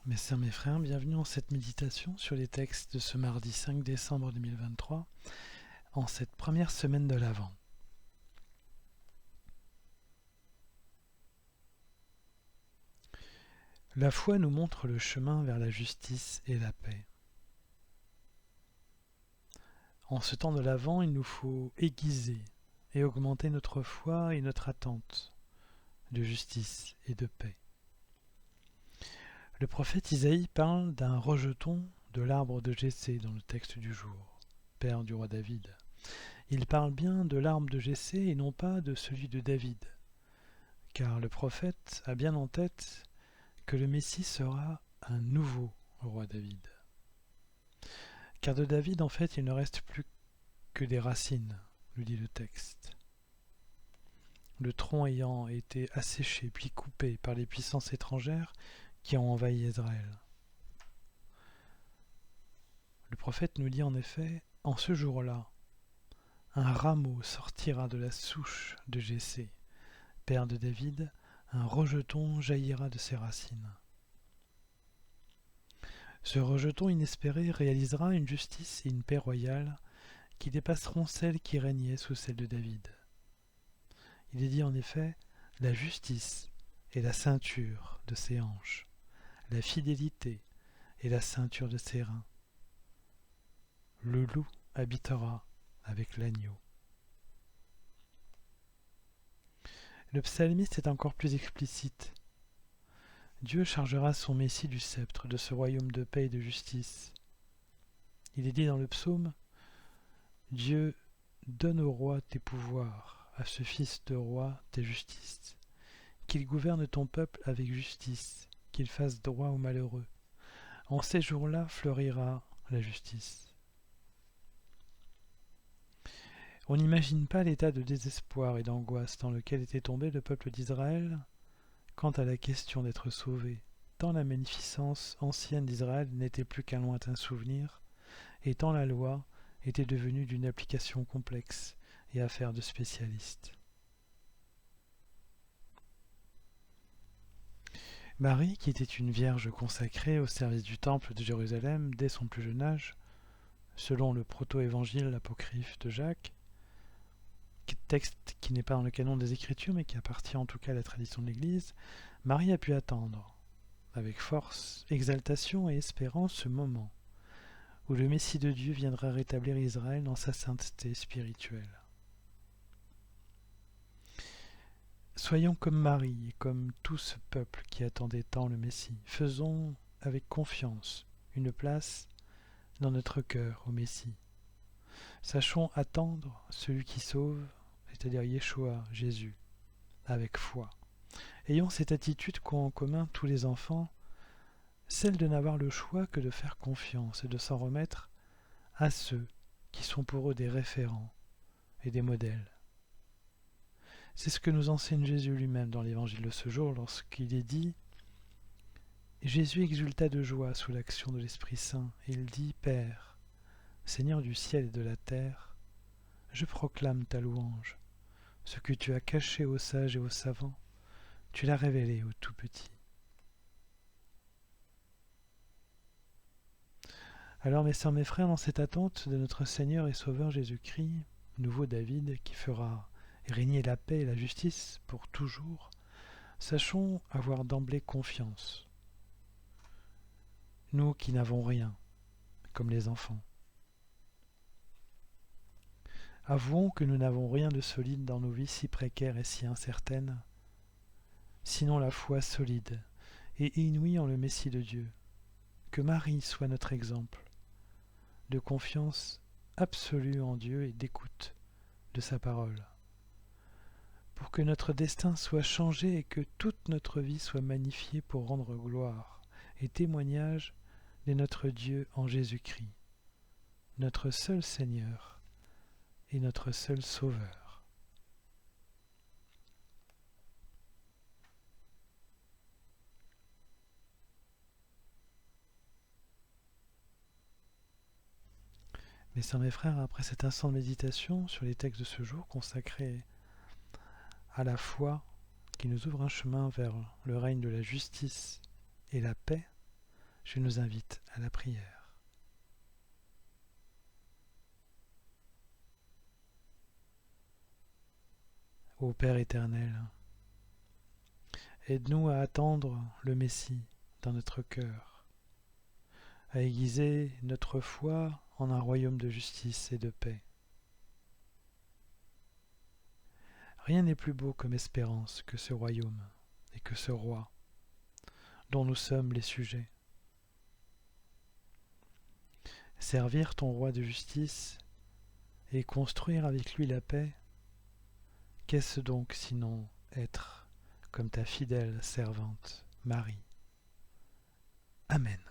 Mes sœurs, mes frères, bienvenue en cette méditation sur les textes de ce mardi 5 décembre 2023, en cette première semaine de l'Avent. La foi nous montre le chemin vers la justice et la paix. En ce temps de l'Avent, il nous faut aiguiser et augmenter notre foi et notre attente de justice et de paix. Le prophète Isaïe parle d'un rejeton de l'arbre de Jessé dans le texte du jour, père du roi David. Il parle bien de l'arbre de Jessé et non pas de celui de David, car le prophète a bien en tête que le Messie sera un nouveau roi David. Car de David, en fait, il ne reste plus que des racines, nous dit le texte. Le tronc ayant été asséché puis coupé par les puissances étrangères qui ont envahi Israël. Le prophète nous dit en effet, en ce jour-là, un rameau sortira de la souche de Jessé, père de David, un rejeton jaillira de ses racines. Ce rejeton inespéré réalisera une justice et une paix royale qui dépasseront celles qui régnaient sous celle de David. Il est dit en effet, la justice est la ceinture de ses hanches, la fidélité est la ceinture de ses reins. Le loup habitera avec l'agneau. Le psalmiste est encore plus explicite. Dieu chargera son Messie du sceptre de ce royaume de paix et de justice. Il est dit dans le psaume, Dieu donne au roi tes pouvoirs, à ce fils de roi tes justices, qu'il gouverne ton peuple avec justice, qu'il fasse droit aux malheureux. En ces jours-là fleurira la justice. On n'imagine pas l'état de désespoir et d'angoisse dans lequel était tombé le peuple d'Israël quant à la question d'être sauvé, tant la magnificence ancienne d'Israël n'était plus qu'un lointain souvenir, et tant la loi était devenue d'une application complexe et affaire de spécialistes. Marie, qui était une vierge consacrée au service du temple de Jérusalem dès son plus jeune âge, selon le proto-évangile apocryphe de Jacques, texte qui n'est pas dans le canon des Écritures mais qui appartient en tout cas à la tradition de l'Église, Marie a pu attendre, avec force, exaltation et espérance, ce moment où le Messie de Dieu viendra rétablir Israël dans sa sainteté spirituelle. Soyons comme Marie et comme tout ce peuple qui attendait tant le Messie. Faisons avec confiance une place dans notre cœur au Messie. Sachons attendre celui qui sauve, c'est-à-dire Yeshua, Jésus, avec foi. Ayons cette attitude qu'ont en commun tous les enfants, celle de n'avoir le choix que de faire confiance et de s'en remettre à ceux qui sont pour eux des référents et des modèles. C'est ce que nous enseigne Jésus lui-même dans l'évangile de ce jour lorsqu'il est dit « Jésus exulta de joie sous l'action de l'Esprit Saint et il dit « Père, Seigneur du ciel et de la terre, je proclame ta louange. Ce que tu as caché aux sages et aux savants, tu l'as révélé aux tout petits. » Alors mes sœurs, mes frères, dans cette attente de notre Seigneur et Sauveur Jésus-Christ, nouveau David, qui fera régner la paix et la justice pour toujours, sachons avoir d'emblée confiance. Nous qui n'avons rien, comme les enfants. Avouons que nous n'avons rien de solide dans nos vies si précaires et si incertaines, sinon la foi solide et inouïe en le Messie de Dieu. Que Marie soit notre exemple de confiance absolue en Dieu et d'écoute de sa parole, pour que notre destin soit changé et que toute notre vie soit magnifiée pour rendre gloire et témoignage de notre Dieu en Jésus-Christ, notre seul Seigneur et notre seul Sauveur. Mes sœurs, mes frères, après cet instant de méditation sur les textes de ce jour consacrés à la foi qui nous ouvre un chemin vers le règne de la justice et la paix, je nous invite à la prière. Ô Père éternel, aide-nous à attendre le Messie dans notre cœur, à aiguiser notre foi en un royaume de justice et de paix. Rien n'est plus beau comme espérance que ce royaume et que ce roi dont nous sommes les sujets. Servir ton roi de justice et construire avec lui la paix, qu'est-ce donc sinon être comme ta fidèle servante Marie? Amen.